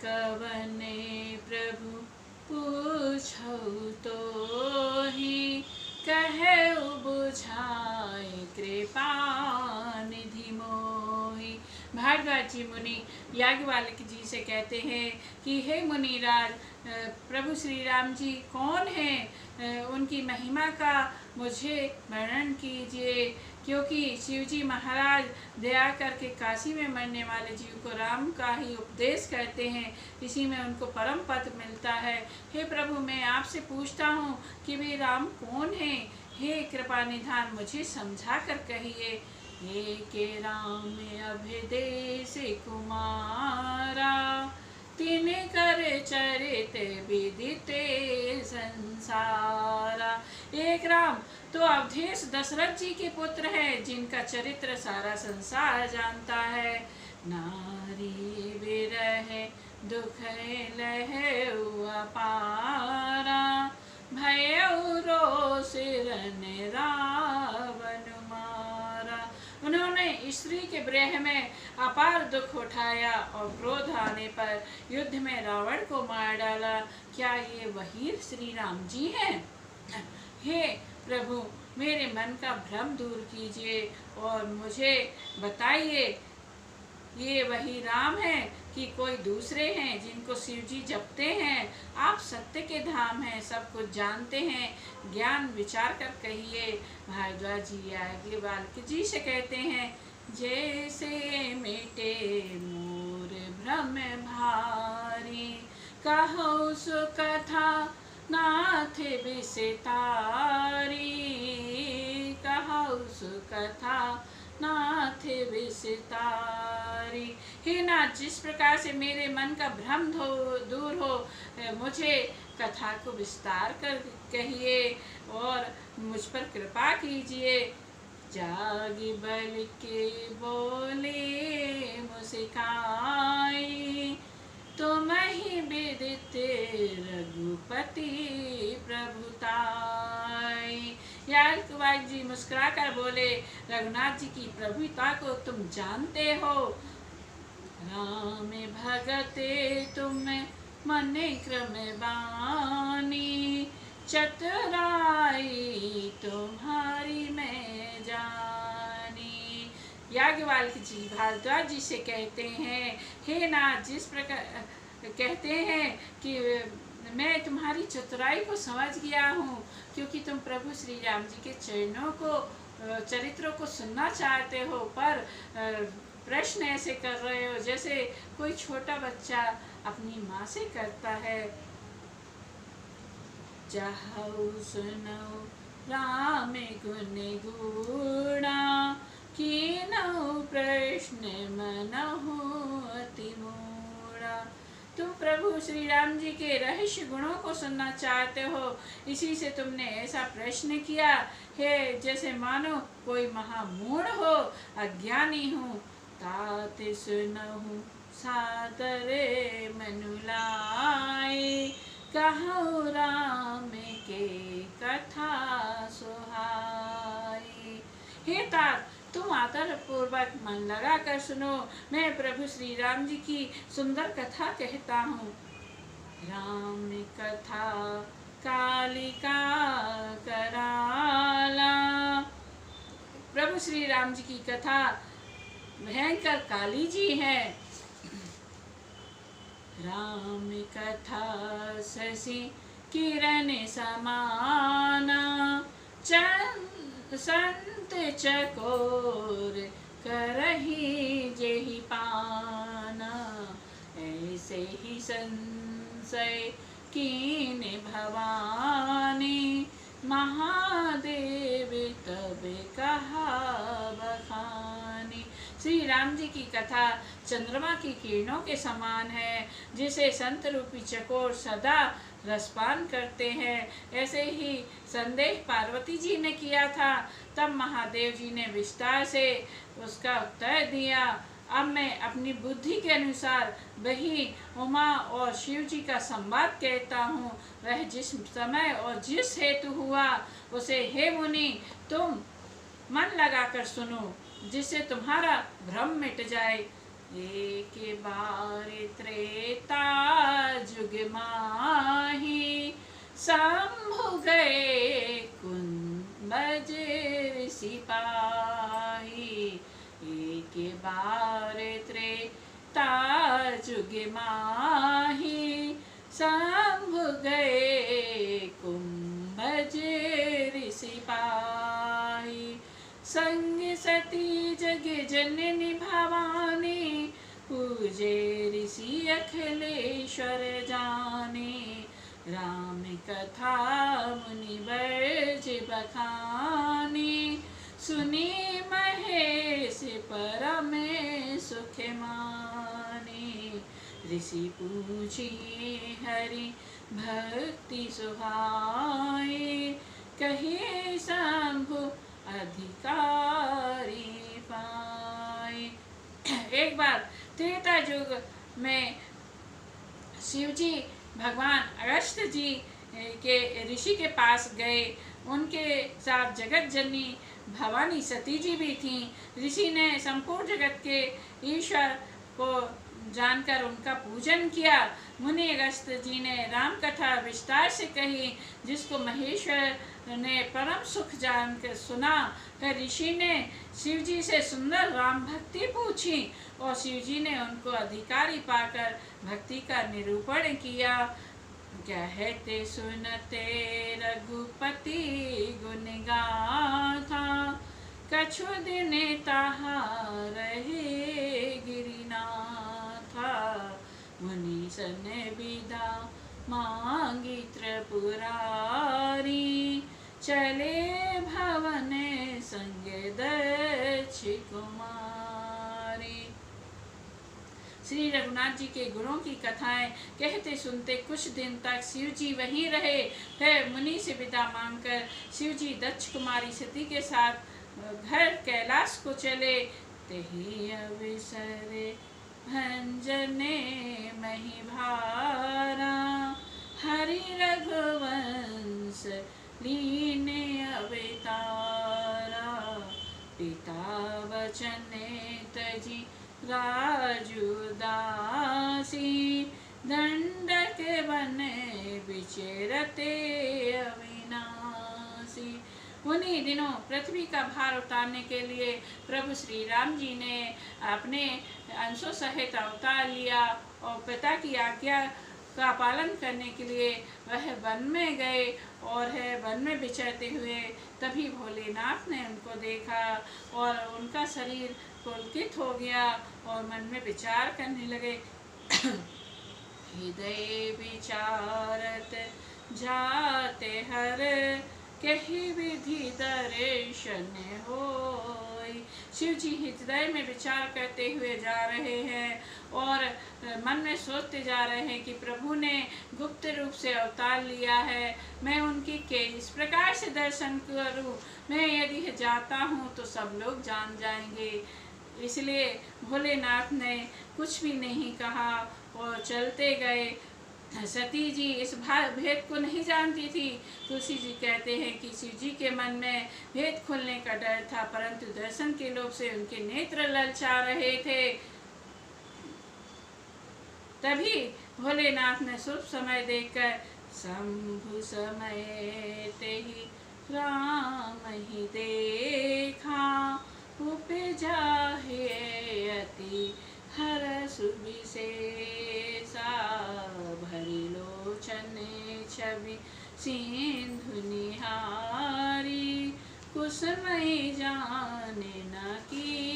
कवने प्रभु पूछौ तो ही कहु बुझाए कृपा निधि मोहि। भारद्वाज जी मुनि याज्ञवल्क्य जी से कहते हैं कि हे मुनिराज, प्रभु श्री राम जी कौन हैं, उनकी महिमा का मुझे वर्णन कीजिए, क्योंकि शिवजी महाराज दया करके काशी में मरने वाले जीव को राम का ही उपदेश करते हैं, इसी में उनको परम पद मिलता है। हे प्रभु, मैं आपसे पूछता हूँ कि वे राम कौन हैं? हे कृपा निधान, मुझे समझा कर कहिए। हे के राम अभिदेश कुमारा, तिन कर चरित विदिते संसारा। एक राम तो अवधेश दशरथ जी के पुत्र हैं, जिनका चरित्र सारा संसार जानता है। नारी विरह दुख लहु अपारा, भयउ रोष रन रावण मारा। उन्होंने स्त्री के विरह में अपार दुख उठाया और क्रोध आने पर युद्ध में रावण को मार डाला। क्या ये वही श्री राम जी हैं? हे प्रभु, मेरे मन का भ्रम दूर कीजिए और मुझे बताइए, ये वही राम हैं कि कोई दूसरे हैं जिनको शिव जी जपते हैं? आप सत्य के धाम हैं, सब कुछ जानते हैं, ज्ञान विचार कर कहिए। भारद्वाज जी याज्ञवल्क्य जी से कहते हैं, जैसे मिटे मोर भ्रम भारी, कहौ सो कथा नाथ विस्तारी, कहौ सो कथा नाथ विस्तारी। हे नाथ, जिस प्रकार से मेरे मन का भ्रम दूर हो, मुझे कथा को विस्तार कर कहिए और मुझ पर कृपा कीजिए। जाग बल के बोले मुस्काई, तुम ही विदित रघुपति प्रभुताई। याज्ञवल्क्य जी मुस्कुरा कर बोले, रघुनाथ जी की प्रभुता को तुम जानते हो। राम भगते तुम मन क्रम बानी, चतुराई तुम्हारी मैं जानी। याज्ञवल्क्य जी भारद्वाज जी से कहते हैं, हे नाथ, जिस प्रकार कहते हैं कि मैं तुम्हारी चतुराई को समझ गया हूँ, क्योंकि तुम प्रभु श्री राम जी के चरणों को, चरित्रों को सुनना चाहते हो, पर प्रश्न ऐसे कर रहे हो जैसे कोई छोटा बच्चा अपनी माँ से करता है। जाहु सुनौ राम गुण गुणा, कीनौ प्रश्न मनहु अति मूढ़ा। तुम प्रभु श्री राम जी के रहस्य गुणों को सुनना चाहते हो, इसी से तुमने ऐसा प्रश्न किया है जैसे मानो कोई महामूढ़ हो, अज्ञानी हूँ। तात सुनहु सादरे मनु लाए, कहौ राम के कथा सुहाई। हे तात, तुम आदर पूर्वक मन लगा कर सुनो, मैं प्रभु श्री राम जी की सुंदर कथा कहता हूँ। राम कथा कालिका कराला, प्रभु श्री राम जी की कथा भयंकर काली जी है। राम कथा शशि किरण समाना, संत चकोर करहि जेहि पाना। ऐसे ही संशय कीन भवानी, महादेव तब कहा बखानी। श्री राम जी की कथा चंद्रमा की किरणों के समान है, जिसे संत रूपी चकोर सदा रसपान करते हैं। ऐसे ही संदेह पार्वती जी ने किया था, तब महादेव जी ने विस्तार से उसका उत्तर दिया। अब मैं अपनी बुद्धि के अनुसार वही उमा और शिव जी का संवाद कहता हूँ। वह जिस समय और जिस हेतु हुआ उसे हे मुनि तुम मन लगाकर सुनो, जिससे तुम्हारा भ्रम मिट जाए। एक बार त्रेता माही, शंभु गए कुंभज सिपाही। एक बार त्रेता जुग माही, शंभु गए कुंभज सिपाही। संग सती जग जननी भवानी, पूजे ऋषि अखिलेश्वर जाने। राम कथा मुनि बरज बखानी, सुनी महेश परम सुख माने। ऋषि पूछिए हरि भक्ति सुहाए, कहे शंभु अधिकारी पाए। एक बार त्रेता युग में शिव जी भगवान अगस्त जी के ऋषि के पास गए। उनके साथ जगत जननी भवानी सती जी भी थीं। ऋषि ने संपूर्ण जगत के ईश्वर को जानकर उनका पूजन किया। मुनि अगस्त जी ने राम कथा विस्तार से कही, जिसको महेश्वर ने परम सुख जानकर सुना। फिर ऋषि ने शिव जी से सुंदर राम भक्ति पूछी और शिव जी ने उनको अधिकारी पाकर भक्ति का निरूपण किया। कहते सुनते रघुपति गुण गाथा, कछु दिन ताहा रहे गिरिनाथा। मुनि सन विदा मांगी त्रिपुरारी, चले भवन संग दक्ष कुमारी। श्री रघुनाथ जी के गुणों की कथाएं कहते सुनते कुछ दिन तक शिव जी वहीं रहे। फिर मुनि से विदा मांगकर शिव जी दक्ष कुमारी सती के साथ घर कैलाश को चले। तेहि अवसर भंजने मही भारा, हरि रघुवंश लीने अवतारा। पिता वचन तजी राजू दासी, दंडक बन विचरते अविनाशी। उन्हीं दिनों पृथ्वी का भार उतारने के लिए प्रभु श्री राम जी ने अपने अंशों सहित अवतार लिया और पिता की आज्ञा का पालन करने के लिए वह वन में गए और है वन में विचरते हुए तभी भोलेनाथ ने उनको देखा और उनका शरीर पुलकित हो गया और मन में विचार करने लगे। हृदय विचारत जाते हर, कही विधि दर्शन होय। शिव जी हृदय में विचार करते हुए जा रहे हैं और मन में सोचते जा रहे हैं कि प्रभु ने गुप्त रूप से अवतार लिया है, मैं उनकी किस प्रकार से दर्शन करूं। मैं यदि जाता हूं तो सब लोग जान जाएंगे। इसलिए भोलेनाथ ने कुछ भी नहीं कहा और चलते गए। सती जी इस भेद को नहीं जानती थी। तुलसी जी कहते हैं कि शिव जी के मन में भेद खुलने का डर था, परंतु दर्शन के लोभ से उनके नेत्र ललचा रहे थे। तभी भोलेनाथ ने शुभ समय देखकर शंभु समय तेहि राम ही देखा, उपजा है अति हरष विशेषा। भरी लोचन छवि सिंधु निहारी, कुसुमई जाने न की।